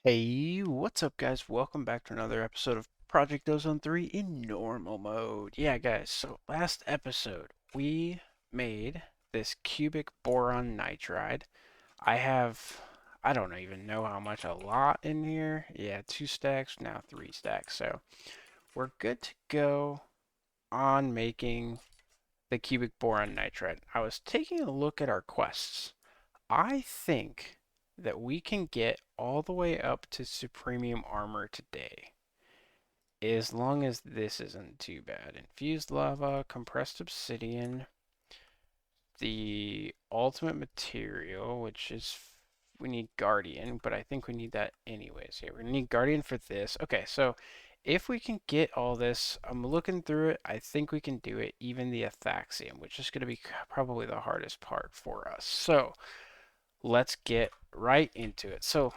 Hey, what's up guys? Welcome back to another episode of Project Ozone 3 in normal mode. Yeah guys, so last episode we made this cubic boron nitride. I don't even know how much, a lot in here. Yeah, 2 stacks, now 3 stacks. So we're good to go on making the cubic boron nitride. I was taking a look at our quests. I think that we can get all the way up to SUPREMIUM armor today. As long as this isn't too bad. Infused lava, compressed obsidian, the ultimate material, which is we need guardian, but I think we need that anyways. Yeah, we need guardian for this. Okay, so if we can get all this, I'm looking through it. I think we can do it. Even the athaxium, which is going to be probably the hardest part for us. So let's get right into it. So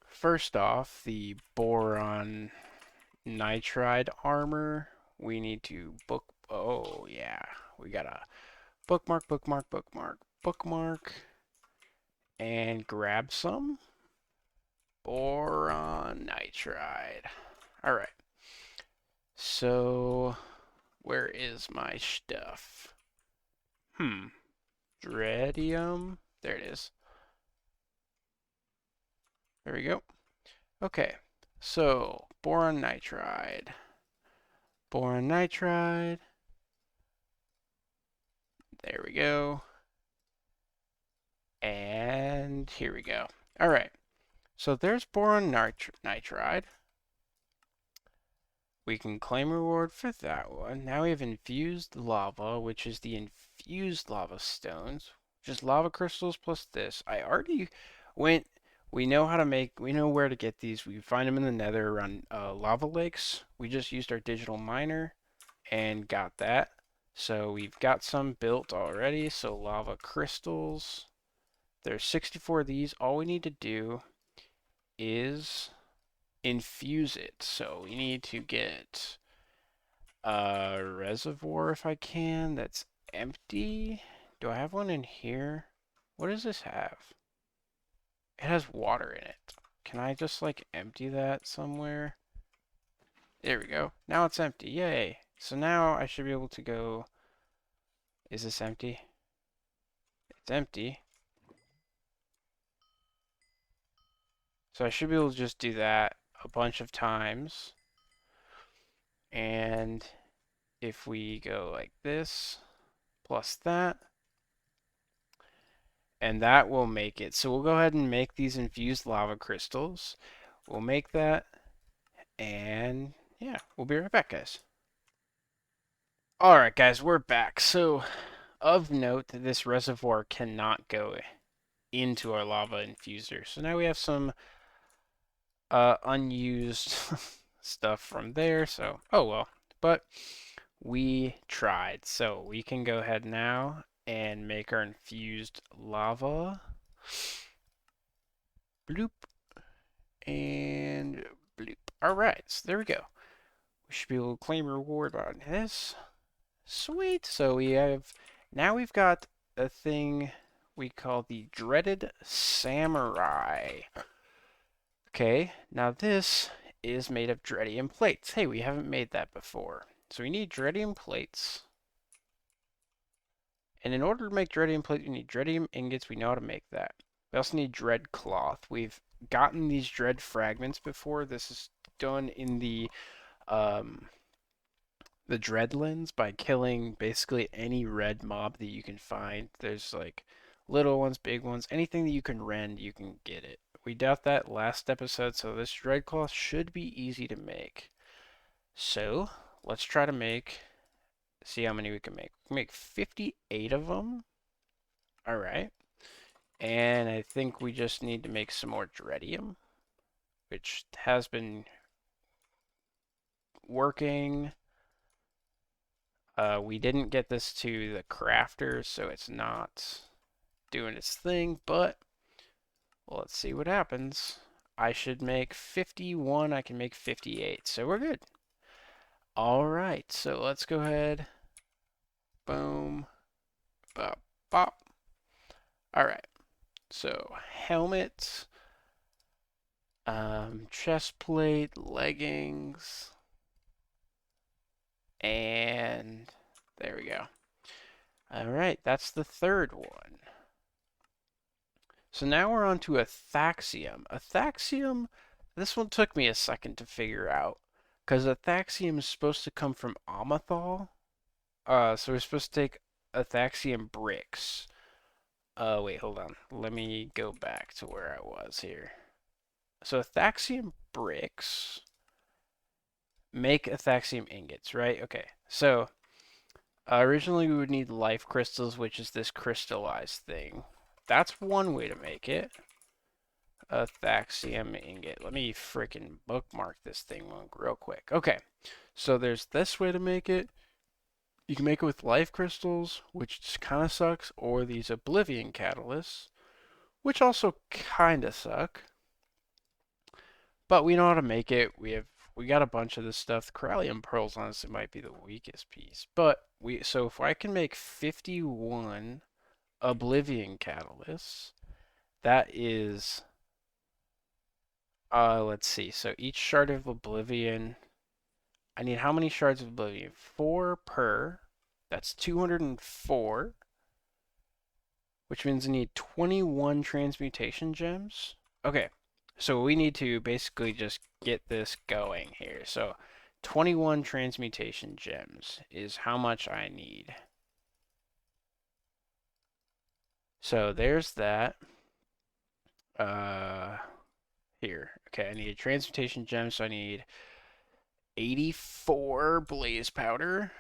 first off, the boron nitride armor, we need to book. Oh yeah, we gotta bookmark, bookmark, bookmark, bookmark, and grab some boron nitride. All right. So where is my stuff? Dreadium. There it is. There we go. Okay. So boron nitride. Boron nitride. There we go. And here we go. All right. So there's boron nitride. We can claim reward for that one. Now we have infused lava, which is the infused lava stones, which is lava crystals plus this. I already went. We know how to make. We know where to get these. We find them in the nether around lava lakes. We just used our digital miner and got that. So we've got some built already. So lava crystals. There's 64 of these. All we need to do is infuse it. So we need to get a reservoir if I can. That's empty. Do I have one in here? What does this have? It has water in it. Can I just like empty that somewhere? There we go. Now it's empty. Yay. So now I should be able to go. Is this empty? It's empty. So I should be able to just do that a bunch of times. And if we go like this, plus that, and that will make it. So we'll go ahead and make these infused lava crystals. We'll make that, and yeah, we'll be right back, guys. Alright, guys, we're back. So, of note, this reservoir cannot go into our lava infuser. So now we have some unused stuff from there. So, oh well. But we tried. So we can go ahead now and make our infused lava. Bloop. And bloop. Alright, so there we go. We should be able to claim reward on this. Sweet. So we have, now we've got a thing we call the Dreaded Samurai. Okay, now this is made of dreadium plates. Hey, we haven't made that before. So we need dreadium plates. And in order to make dreadium plates, we need dreadium ingots. We know how to make that. We also need dread cloth. We've gotten these dread fragments before. This is done in um, the Dreadlands by killing basically any red mob that you can find. There's like little ones, big ones, anything that you can rend, you can get it. We dealt that last episode, so this dreadcloth should be easy to make. So let's try to see how many we can make. We can make 58 of them. All right. And I think we just need to make some more dreadium, which has been working. We didn't get this to the crafter, so it's not doing its thing, but let's see what happens. I should make 51, I can make 58, so we're good. All right, so let's go ahead. Boom, bop, bop. All right, so helmet. Chest plate, leggings, and there we go. All right, that's the third one. So now we're on to Athaxium. Athaxium, this one took me a second to figure out because Athaxium is supposed to come from Amathal. So we're supposed to take Athaxium bricks. Wait, hold on. Let me go back to where I was here. So Athaxium bricks make Athaxium ingots, right? Okay. So originally we would need life crystals, which is this crystallized thing. That's one way to make it. Athaxium ingot. Let me freaking bookmark this thing real quick. Okay. So there's this way to make it. You can make it with life crystals, which kind of sucks, or these oblivion catalysts, which also kind of suck. But we know how to make it. We got a bunch of this stuff. The Corallium pearls honestly might be the weakest piece. But so if I can make 51 oblivion catalysts, that is let's see. So each shard of oblivion, I need how many shards of oblivion? 4 per. That's 204, which means I need 21 transmutation gems. Okay. So we need to basically just get this going here. So 21 transmutation gems is how much I need. So there's that. Here. Okay, I need a transmutation gem, so I need 84 blaze powder.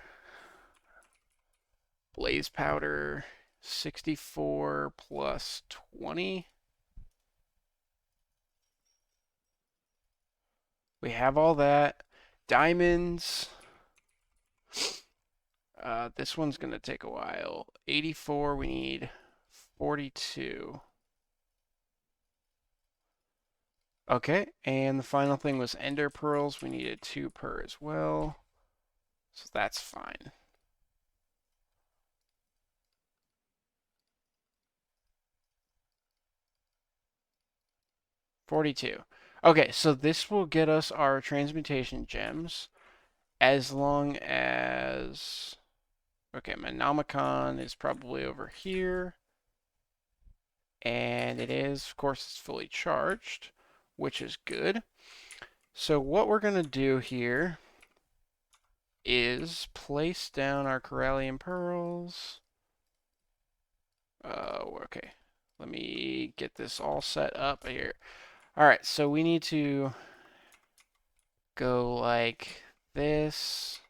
Blaze powder, 64 plus 20. We have all that. Diamonds. This one's going to take a while. 84, we need 42. Okay, and the final thing was ender pearls. We needed 2 per as well. So that's fine. $42. Okay, so this will get us our transmutation gems as long as... Okay, my Nomicon is probably over here. And it is, of course, it's fully charged, which is good. So what we're going to do here is place down our Corallium pearls. Okay, let me get this all set up here. All right, so we need to go like this.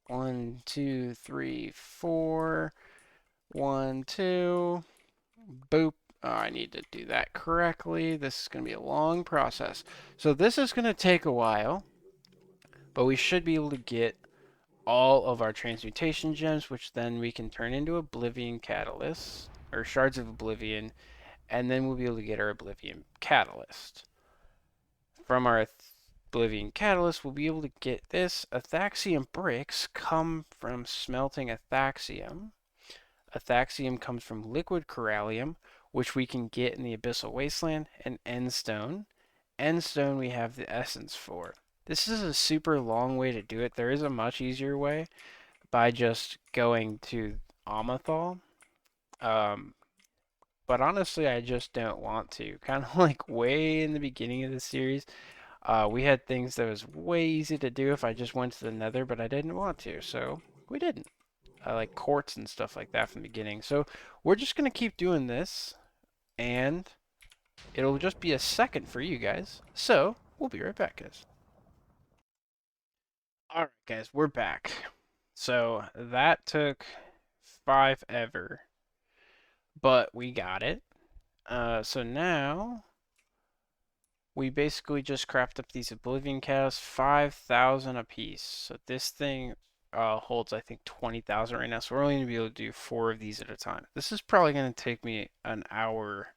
1, 2, 3, 4. 1, 2. Boop. Oh, I need to do that correctly. This is going to be a long process. So this is going to take a while, but we should be able to get all of our transmutation gems, which then we can turn into oblivion catalysts, or shards of oblivion, and then we'll be able to get our oblivion catalyst. From our oblivion catalyst, we'll be able to get this. Athaxium bricks come from smelting athaxium. Athaxium comes from liquid corallium, which we can get in the abyssal wasteland, and endstone. Endstone we have the essence for. This is a super long way to do it. There is a much easier way by just going to Amathal. But honestly, I just don't want to. Kind of like way in the beginning of the series, we had things that was way easy to do if I just went to the nether, but I didn't want to, so we didn't. Like quartz and stuff like that from the beginning. So we're just going to keep doing this, and it'll just be a second for you guys. So we'll be right back, guys. All right, guys, we're back. So that took 5 ever, but we got it. So now we basically just craft up these Oblivion Cows, 5,000 a piece. So this thing holds, I think, 20,000 right now. So we're only going to be able to do 4 of these at a time. This is probably going to take me an hour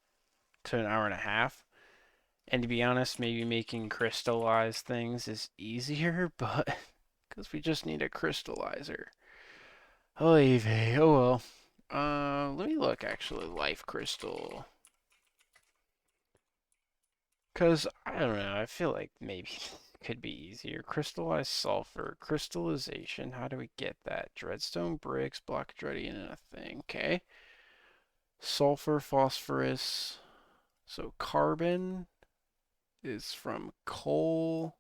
to an hour and a half. And to be honest, maybe making crystallized things is easier, but because we just need a crystallizer. Oy vey, oh well. Let me look actually. Life crystal. Because, I don't know, I feel like maybe it could be easier. Crystallized sulfur, crystallization. How do we get that? Dreadstone bricks, block dreadian in a thing. Okay. Sulfur, phosphorus. So carbon is from coal.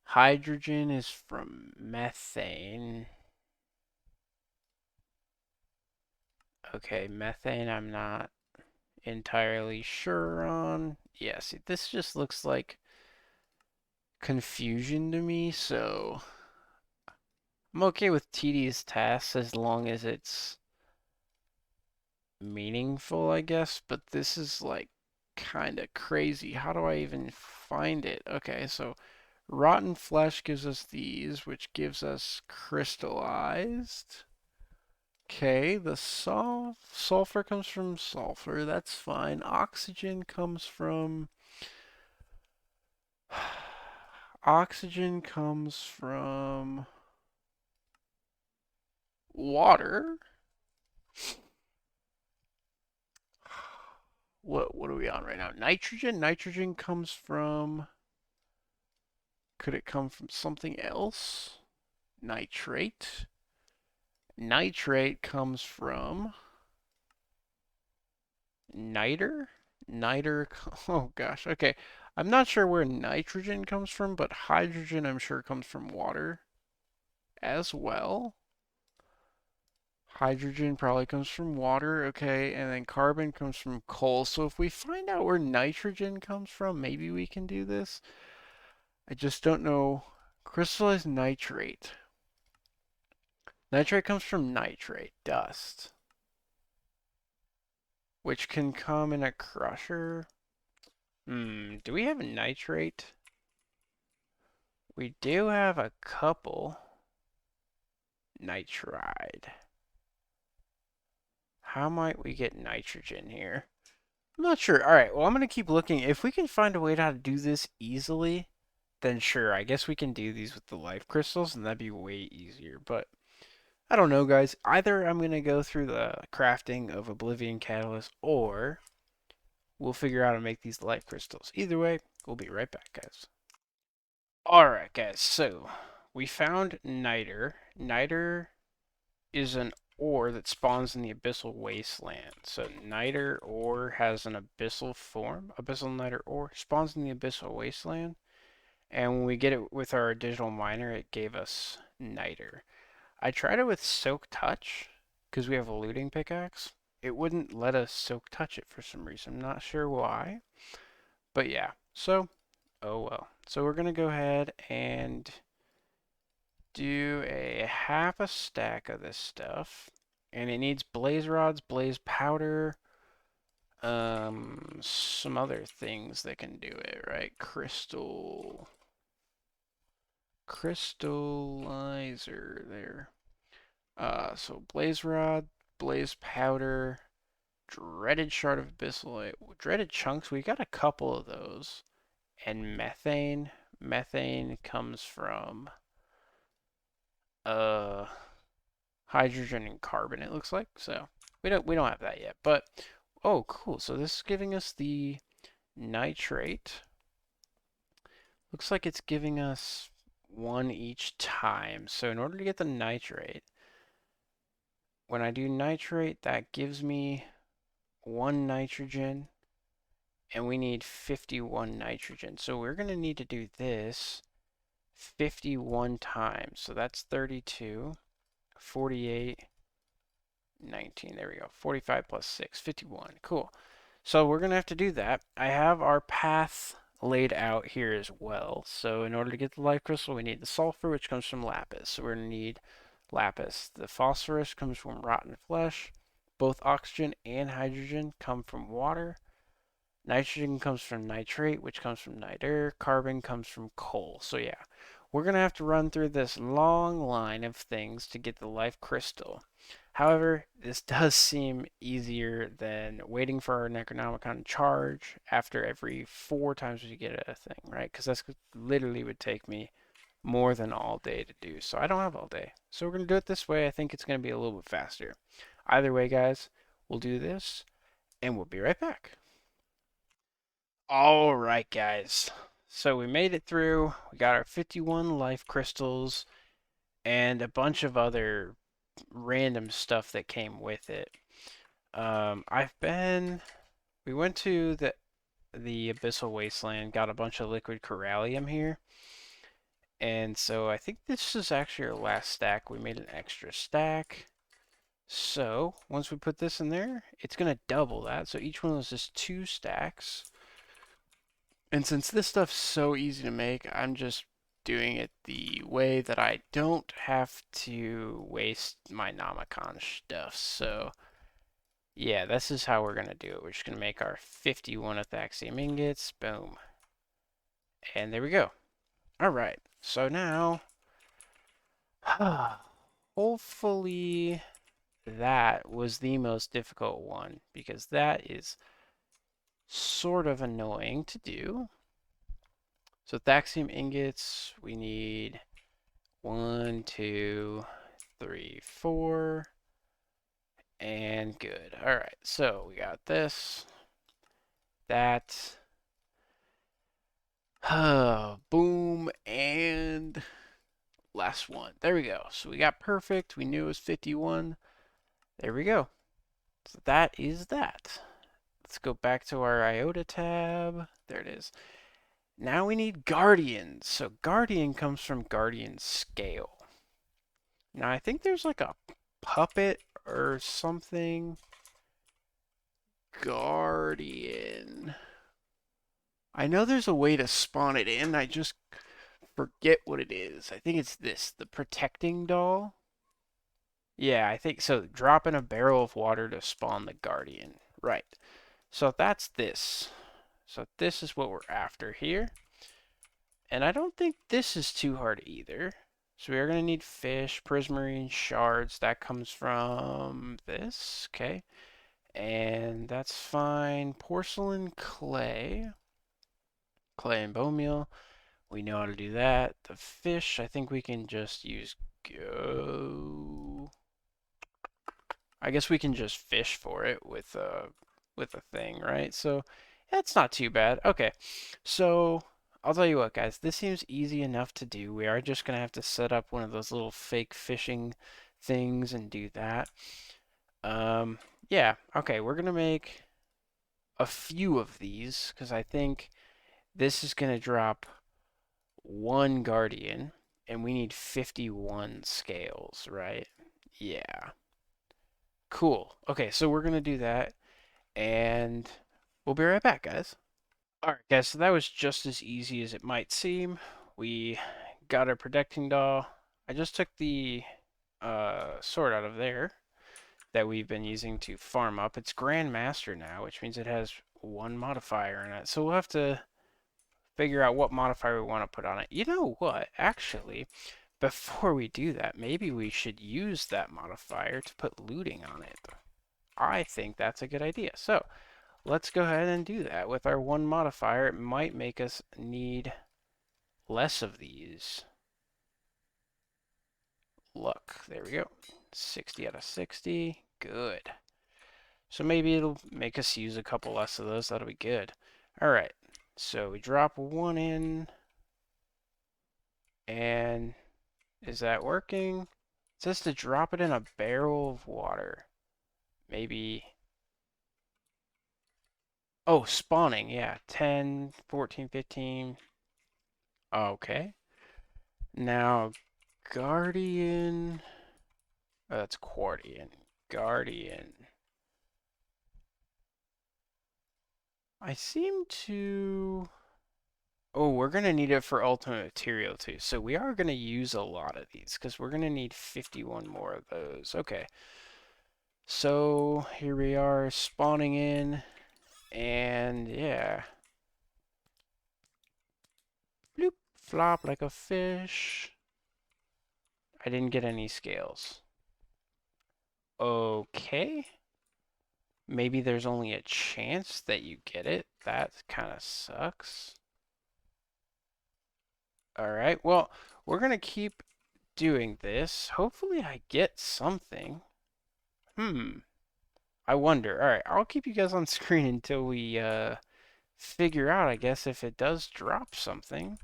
Hydrogen is from methane. Okay, methane I'm not entirely sure on. Yeah, see, this just looks like confusion to me, so I'm okay with tedious tasks as long as it's meaningful, I guess, but this is like kind of crazy. How do I even find it? Okay, so rotten flesh gives us these, which gives us crystallized. Okay, the sulfur comes from sulfur. That's fine. Oxygen comes from oxygen comes from water. What are we on right now? Nitrogen? Nitrogen comes from, could it come from something else? Nitrate. Nitrate comes from niter? Niter, oh gosh, okay. I'm not sure where nitrogen comes from, but hydrogen I'm sure comes from water as well. Hydrogen probably comes from water, okay, and then carbon comes from coal. So if we find out where nitrogen comes from, maybe we can do this. I just don't know. Crystallized nitrate. Nitrate comes from nitrate, dust, which can come in a crusher. Do we have nitrate? We do have a couple. Nitride. How might we get nitrogen here? I'm not sure. All right, well, I'm going to keep looking. If we can find a way to do this easily, then sure, I guess we can do these with the life crystals, and that'd be way easier. But I don't know, guys. Either I'm going to go through the crafting of Oblivion Catalyst, or we'll figure out how to make these life crystals. Either way, we'll be right back, guys. Alright, guys, so we found Niter. Niter is an ore that spawns in the Abyssal Wasteland. So Niter ore has an abyssal form. Abyssal Niter ore spawns in the Abyssal Wasteland. And when we get it with our digital miner, it gave us Niter. I tried it with Soak Touch, because we have a looting pickaxe. It wouldn't let us Soak Touch it for some reason. I'm not sure why. But yeah, so, oh well. So we're going to go ahead and do a half a stack of this stuff. And it needs blaze rods, blaze powder, some other things that can do it, right? Crystallizer there. So blaze rod, blaze powder, dreaded shard of abyssal, dreaded chunks. We got a couple of those, and methane. Methane comes from uh hydrogen and carbon. It looks like so. We don't have that yet, but oh cool. So this is giving us the nitrate. Looks like it's giving us one each time. So in order to get the nitrate, when I do nitrate, that gives me one nitrogen, and we need 51 nitrogen. So we're going to need to do this 51 times. So that's 32, 48, 19. There we go. 45 plus 6, 51. Cool. So we're going to have to do that. I have our path laid out here as well. So in order to get the life crystal, we need the sulfur, which comes from lapis. So we're going to need lapis. The phosphorus comes from rotten flesh. Both oxygen and hydrogen come from water. Nitrogen comes from nitrate, which comes from niter. Carbon comes from coal. So yeah, we're going to have to run through this long line of things to get the life crystal. However, this does seem easier than waiting for our Necronomicon to charge after every 4 times we get a thing, right? Because that's literally would take me more than all day to do. So I don't have all day. So we're going to do it this way. I think it's going to be a little bit faster. Either way, guys, we'll do this, and we'll be right back. All right, guys. So we made it through. We got our 51 life crystals and a bunch of other random stuff that came with it. I've been. We went to the Abyssal Wasteland, got a bunch of liquid corallium here, and so I think this is actually our last stack. We made an extra stack. So once we put this in there, it's gonna double that. So each one of those is 2 stacks. And since this stuff's so easy to make, I'm just doing it the way that I don't have to waste my Namicon stuff. So yeah, this is how we're gonna do it. We're just gonna make our 51 Athaxium ingots. Boom. And there we go. Alright, so now hopefully that was the most difficult one because that is sort of annoying to do. So Athaxium ingots, we need 1, 2, 3, 4, and good. All right, so we got this, that, boom, and last one. There we go. So we got perfect. We knew it was 51. There we go. So that is that. Let's go back to our IOTA tab. There it is. Now we need Guardians. So Guardian comes from Guardian Scale. Now I think there's like a puppet or something. Guardian. I know there's a way to spawn it in. I just forget what it is. I think it's this, the protecting doll. Yeah, I think so. Drop in a barrel of water to spawn the Guardian. Right. So that's this. So this is what we're after here. And I don't think this is too hard either. So we are going to need fish, prismarine shards. That comes from this. Okay. And that's fine. Porcelain clay. Clay and bone meal. We know how to do that. The fish, I think we can just use go. I guess we can just fish for it with a thing, right? So that's not too bad. Okay, so I'll tell you what, guys. This seems easy enough to do. We are just gonna have to set up one of those little fake fishing things and do that. Yeah. Okay, we're gonna make a few of these because I think this is gonna drop one Guardian, and we need 51 scales, right? Yeah. Cool. Okay, so we're gonna do that, and we'll be right back, guys. Alright, guys, so that was just as easy as it might seem. We got our protecting doll. I just took the sword out of there that we've been using to farm up. It's Grandmaster now, which means it has one modifier in it. So we'll have to figure out what modifier we want to put on it. You know what? Actually, before we do that, maybe we should use that modifier to put looting on it. I think that's a good idea. So let's go ahead and do that. With our one modifier, it might make us need less of these. Look, there we go. 60 out of 60. Good. So maybe it'll make us use a couple less of those. That'll be good. All right. So we drop one in. And is that working? It says to drop it in a barrel of water. Maybe. Oh, spawning. Yeah. 10, 14, 15. Okay. Now, Guardian. Oh, that's Quardian. Guardian. I seem to. Oh, we're going to need it for ultimate material too. So we are going to use a lot of these because we're going to need 51 more of those. Okay. So here we are spawning in. And yeah. Bloop. Flop like a fish. I didn't get any scales. Okay. Maybe there's only a chance that you get it. That kind of sucks. Alright, well, we're going to keep doing this. Hopefully I get something. I wonder. Alright, I'll keep you guys on screen until we figure out, I guess, if it does drop something.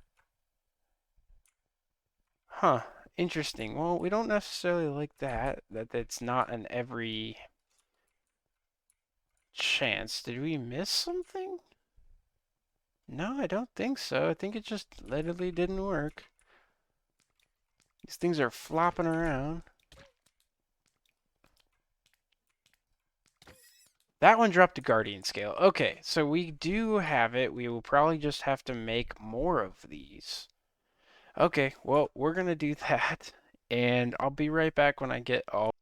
Huh. Interesting. Well, we don't necessarily like that it's not an every chance. Did we miss something? No, I don't think so. I think it just literally didn't work. These things are flopping around. That one dropped a Guardian Scale. Okay, so we do have it. We will probably just have to make more of these. Okay, well, we're gonna do that. And I'll be right back when I get all...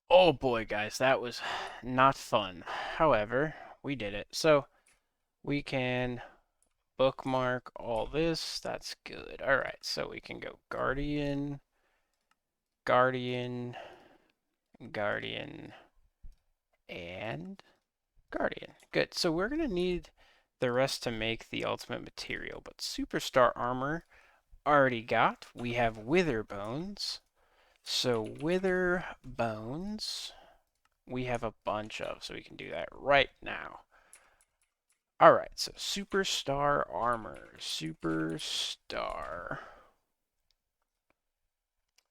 Oh boy, guys, that was not fun. However, we did it. So, we can bookmark all this. That's good. Alright, so we can go Guardian, Guardian, Guardian, and Guardian. Good. So we're going to need the rest to make the ultimate material, but Superstar Armor already got. We have Wither Bones. So Wither Bones we have a bunch of, so we can do that right now. Alright, so Superstar Armor. Superstar.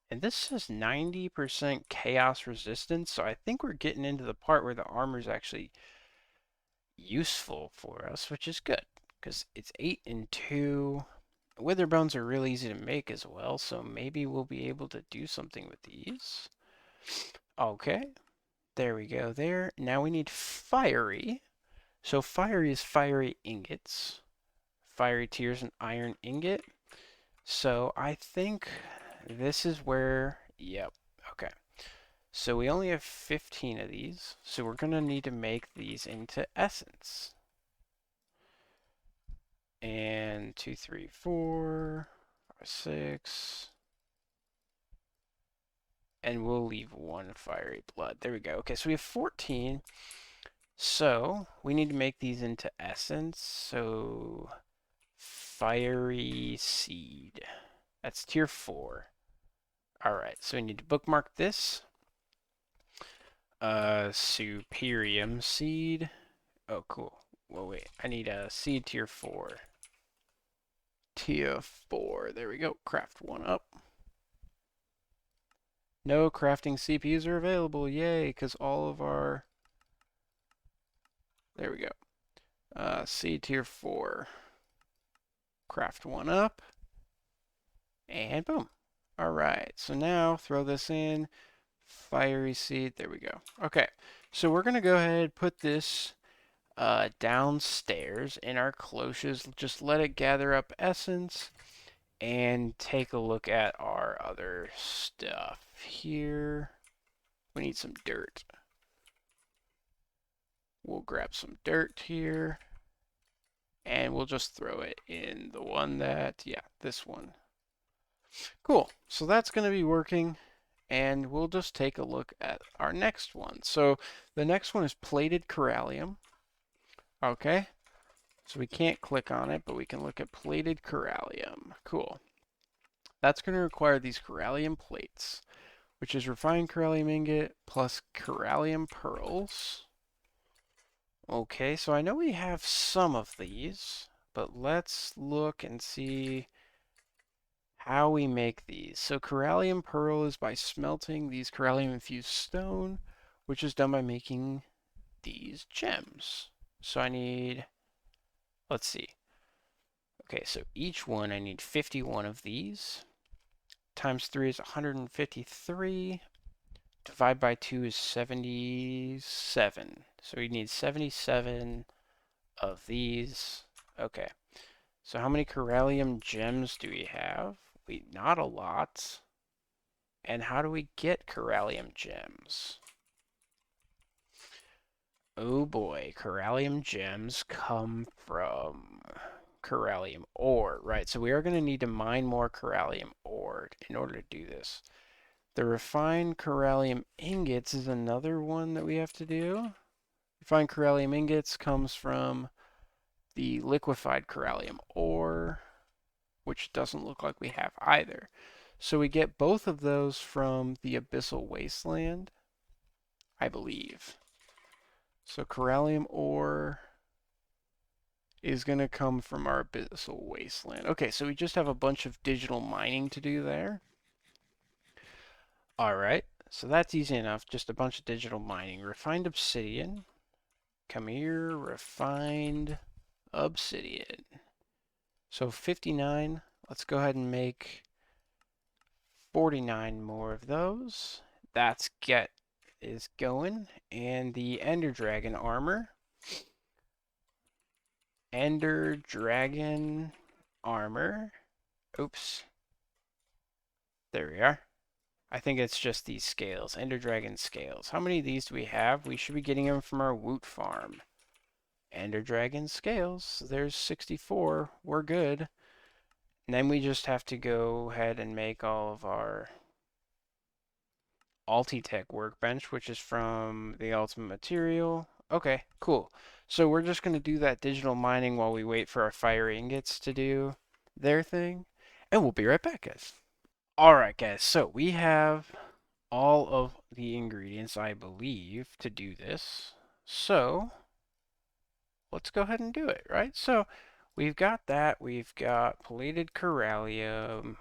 And this is 90% chaos resistance, so I think we're getting into the part where the armor is actually useful for us, which is good, because it's 8 and 2. Wither bones are really easy to make as well, so maybe we'll be able to do something with these. Okay, there we go there. Now we need fiery. So fiery is fiery ingots. Fiery tears and iron ingot. So I think this is where, yep, okay. So we only have 15 of these, so we're going to need to make these into essence. And 2, 3, 4, 5, 6. And we'll leave one fiery blood. There we go. Okay, so we have 14. So we need to make these into essence. So fiery seed. That's tier 4. Alright, so we need to bookmark this. SUPREMIUM seed. Oh, cool. Well, wait. I need a seed tier 4. Tier 4. There we go. Craft one up. No crafting CPUs are available. Yay, because all of our... There we go. Seed tier 4. Craft one up. And boom. Alright, so now throw this in. Fiery seed. There we go. Okay, so we're going to go ahead and put this downstairs in our cloches. Just let it gather up essence and take a look at our other stuff here. We need some dirt. We'll grab some dirt here and we'll just throw it in the one that, yeah, this one. Cool. So that's going to be working. And we'll just take a look at our next one. So the next one is plated corallium. Okay, so we can't click on it, but we can look at plated corallium. Cool. That's going to require these corallium plates, which is refined corallium ingot plus corallium pearls. Okay, so I know we have some of these, but let's look and see how we make these. So corallium pearl is by smelting these corallium infused stone, which is done by making these gems. So I need, let's see. Okay, so each one I need 51 of these. Times 3 is 153. Divide by 2 is 77. So we need 77 of these. Okay. So how many corallium gems do we have? Not a lot. And how do we get corallium gems? Oh boy, corallium gems come from corallium ore, right? So we are going to need to mine more corallium ore in order to do this. The refined corallium ingots is another one that we have to do. Refined corallium ingots comes from the liquefied corallium ore, which doesn't look like we have either. So we get both of those from the abyssal wasteland, I believe. So corallium ore is going to come from our abyssal wasteland. Okay, so we just have a bunch of digital mining to do there. All right, so that's easy enough. Just a bunch of digital mining. Refined obsidian. Come here, refined obsidian. So 59. Let's go ahead and make 49 more of those. That's get is going. And the Ender Dragon armor. Ender Dragon armor. Oops. There we are. I think it's just these scales. Ender Dragon scales. How many of these do we have? We should be getting them from our Woot farm. Ender Dragon scales. There's 64. We're good. And then we just have to go ahead and make all of our Altitech workbench, which is from the ultimate material. Okay, cool. So we're just going to do that digital mining while we wait for our fire ingots to do their thing. And we'll be right back, guys. Alright, guys. So we have all of the ingredients, I believe, to do this. So let's go ahead and do it, right? So we've got that. We've got palladium corallium.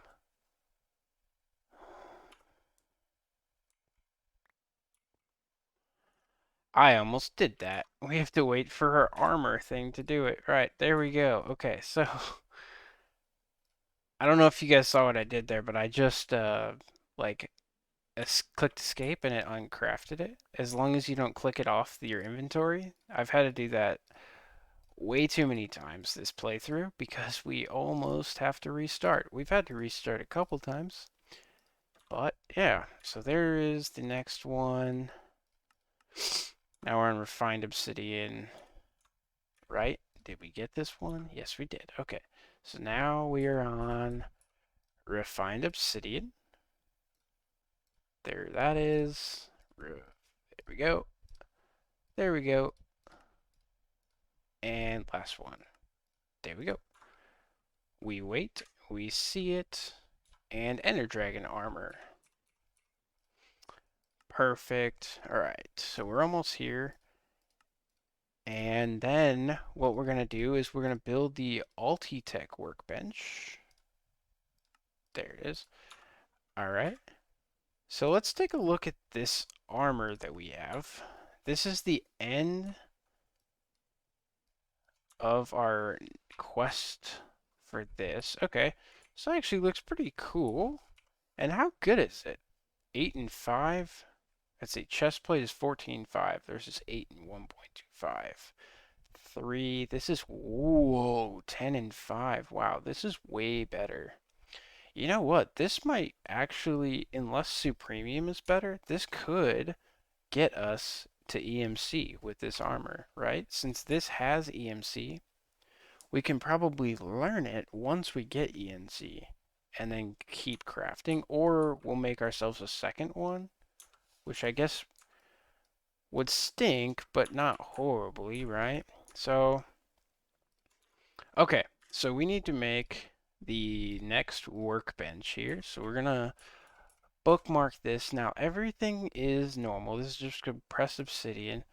I almost did that. We have to wait for her armor thing to do it. Right, there we go. Okay, so I don't know if you guys saw what I did there, but I just like clicked escape and it uncrafted it. As long as you don't click it off your inventory. I've had to do that way too many times this playthrough because we almost have to restart. We've had to restart a couple times. But yeah, so there is the next one. Now we're on refined obsidian, right? Did we get this one? Yes, we did. Okay, so now we are on refined obsidian. There that is. There we go. There we go. And last one. There we go. We wait. We see it. And Ender Dragon armor. Perfect. Alright, so we're almost here. And then what we're going to do is we're going to build the Altitech workbench. There it is. Alright. So let's take a look at this armor that we have. This is the end of our quest for this. Okay, so it actually looks pretty cool. And how good is it? 8 and 5? Let's see, chest plate is 14.5 versus 8 and 1.25. 3, this is, whoa, 10 and 5. Wow, this is way better. You know what? This might actually, unless SUPREMIUM is better, this could get us to EMC with this armor, right? Since this has EMC, we can probably learn it once we get EMC and then keep crafting, or we'll make ourselves a second one, which I guess would stink, but not horribly, right? So, okay, so we need to make the next workbench here. So we're gonna bookmark this. Now everything is normal. This is just compressed obsidian.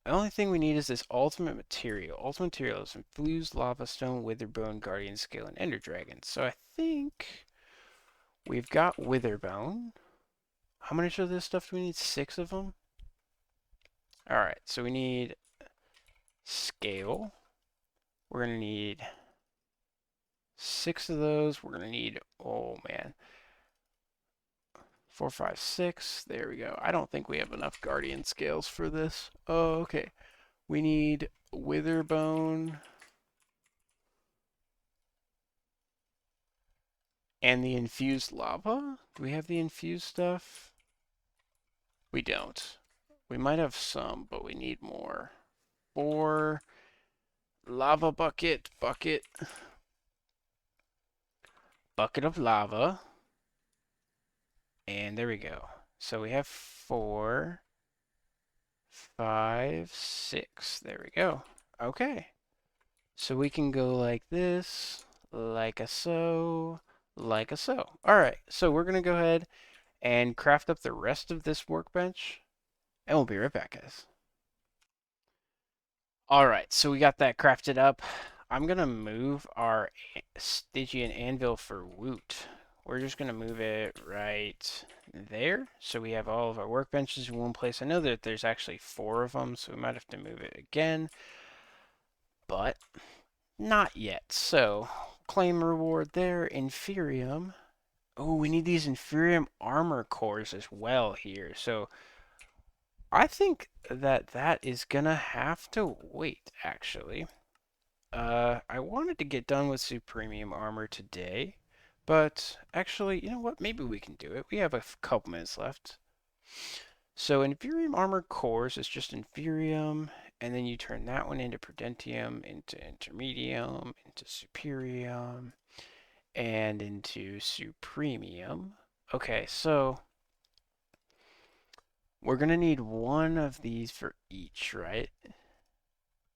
The only thing we need is this ultimate material. Ultimate material is infused lava stone, witherbone, guardian scale, and ender dragon. So I think we've got witherbone. How much of this stuff do we need? 6 of them? Alright, so we need scale. We're going to need 6 of those. We're going to need, oh man, 4, 5, 6. There we go. I don't think we have enough guardian scales for this. Oh, okay. We need witherbone and the infused lava. Do we have the infused stuff? We don't. We might have some, but we need more. 4 lava bucket, bucket of lava. And there we go. So we have 4, 5, 6. There we go. Okay. So we can go like this, like a so, like a so. Alright, so we're going to go ahead and craft up the rest of this workbench, and we'll be right back, guys. All right, so we got that crafted up. I'm gonna move our Stygian anvil for Woot. We're just gonna move it right there, so we have all of our workbenches in one place. I know that there's actually 4 of them, so we might have to move it again, but not yet. So, claim reward there, Inferium. Oh, we need these Inferium armor cores as well here. So, I think that that is gonna have to wait, actually. I wanted to get done with Supremium armor today, but actually, you know what? Maybe we can do it. We have a couple minutes left. So Inferium armor cores is just Inferium, and then you turn that one into Prudentium, into Intermedium, into Superium, and into Supremium. Okay, so we're gonna need one of these for each, right?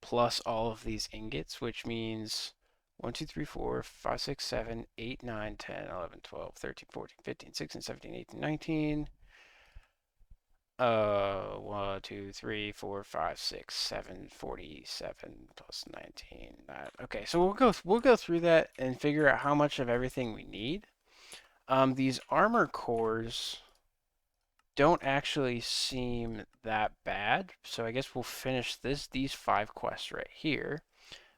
Plus all of these ingots, which means 1, 2, 3, 4, 5, 6, 7, 8, 9, 10, 11, 12, 13, 14, 15, 16, 17, 18, 19. 1, 2, 3, 4, 5, 6, 7, 47 plus 19. Okay, so we'll go through that and figure out how much of everything we need. These armor cores don't actually seem that bad, so I guess we'll finish these 5 quests right here.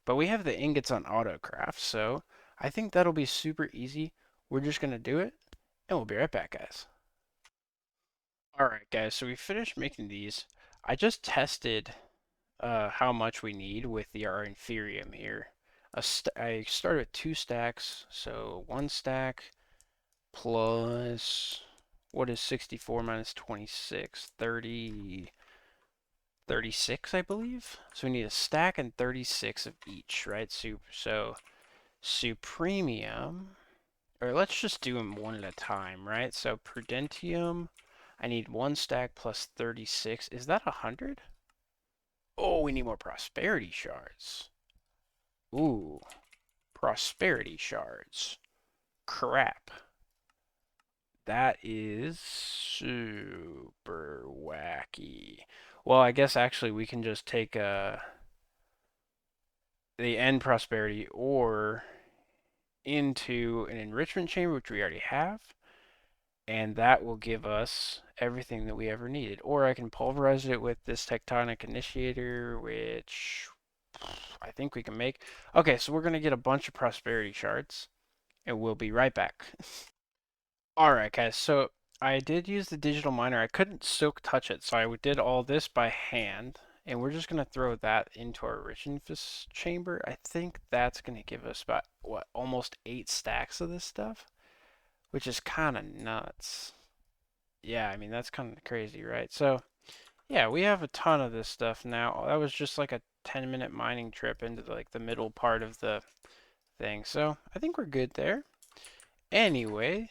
But we have the ingots on autocraft, so I think that'll be super easy. We're just going to do it, and we'll be right back, guys. Alright, guys, so we finished making these. I just tested how much we need with our Inferium here. I started with 2 stacks, so 1 stack plus, what is 64 minus 26? 30, 36, I believe. So we need a stack and 36 of each, right? So Supremium, or let's just do them one at a time, right? So Prudentium, I need 1 stack plus 36. Is that 100? Oh, we need more Prosperity Shards. Ooh, Prosperity Shards. Crap. That is super wacky. Well, I guess actually we can just take the end prosperity or into an enrichment chamber, which we already have, and that will give us everything that we ever needed. Or I can pulverize it with this tectonic initiator, which I think we can make. Okay, so we're going to get a bunch of prosperity shards, and we'll be right back. Alright, guys, so I did use the digital miner. I couldn't silk touch it, so I did all this by hand. And we're just going to throw that into our enrichment chamber. I think that's going to give us about, what, almost 8 stacks of this stuff? Which is kind of nuts. Yeah, I mean, that's kind of crazy, right? So, yeah, we have a ton of this stuff now. That was just like a 10-minute mining trip into like the middle part of the thing. So, I think we're good there. Anyway,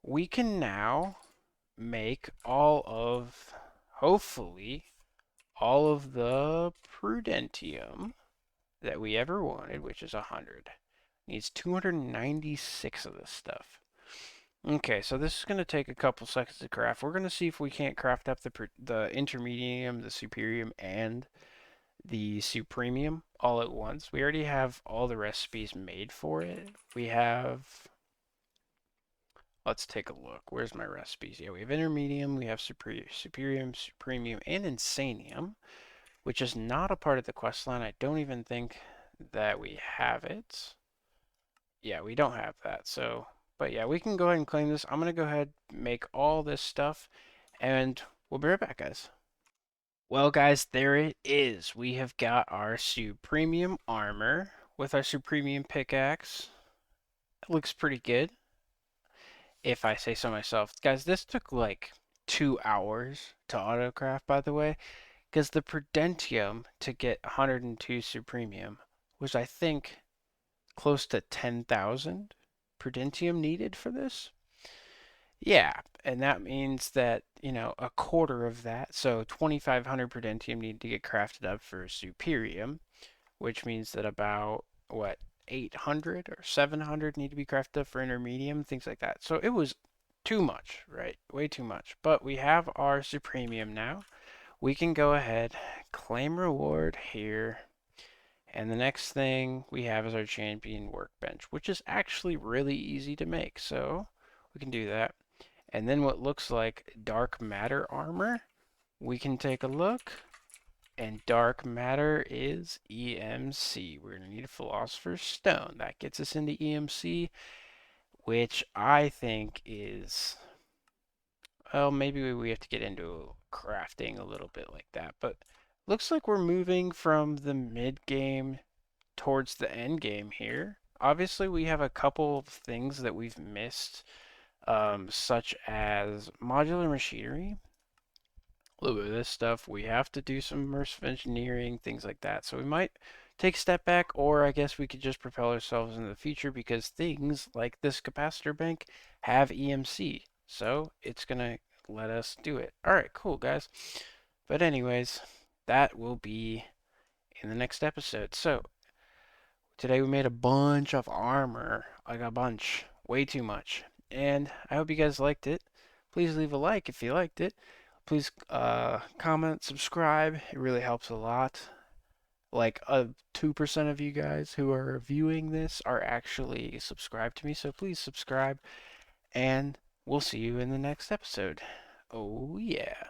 we can now make all of, hopefully, all of the Prudentium that we ever wanted, which is 100. Needs 296 of this stuff. Okay, so this is going to take a couple seconds to craft. We're going to see if we can't craft up the intermedium, the superium, and the supremium all at once. We already have all the recipes made for it. We have... Let's take a look. Where's my recipes? Yeah, we have intermedium, we have superium, supremium, and insanium, which is not a part of the quest line. I don't even think that we have it. Yeah, we don't have that. So, but yeah, we can go ahead and claim this. I'm going to go ahead and make all this stuff, and we'll be right back, guys. Well, guys, there it is. We have got our Supremium armor with our Supremium pickaxe. It looks pretty good, if I say so myself. Guys, this took like 2 hours to autocraft, by the way, because the Prudentium to get 102 Supremium was, I think, close to 10,000 Prudentium needed for this. Yeah, and that means that, a quarter of that, so 2,500 Prudentium need to get crafted up for Superium, which means that about, what, 800 or 700 need to be crafted up for Intermedium, things like that. So it was too much, right? Way too much. But we have our Supremium now. we can go ahead, claim reward here. And the next thing we have is our champion workbench, which is actually really easy to make. So we can do that. And then what looks like dark matter armor, we can take a look. And dark matter is EMC. We're going to need a Philosopher's Stone. That gets us into EMC, which I think is, well, maybe we have to get into crafting a little bit like that. But looks like we're moving from the mid game towards the end game here. Obviously, we have a couple of things that we've missed, such as modular machinery. A little bit of this stuff. We have to do some immersive engineering, things like that. So we might take a step back, or I guess we could just propel ourselves into the future because things like this capacitor bank have EMC. So it's going to let us do it. All right, cool, guys. But anyways, that will be in the next episode. So today we made a bunch of armor. Like a bunch. Way too much. And I hope you guys liked it. Please leave a like if you liked it. Please comment, subscribe. It really helps a lot. Like 2% of you guys who are viewing this are actually subscribed to me. So please subscribe. And we'll see you in the next episode. Oh, yeah.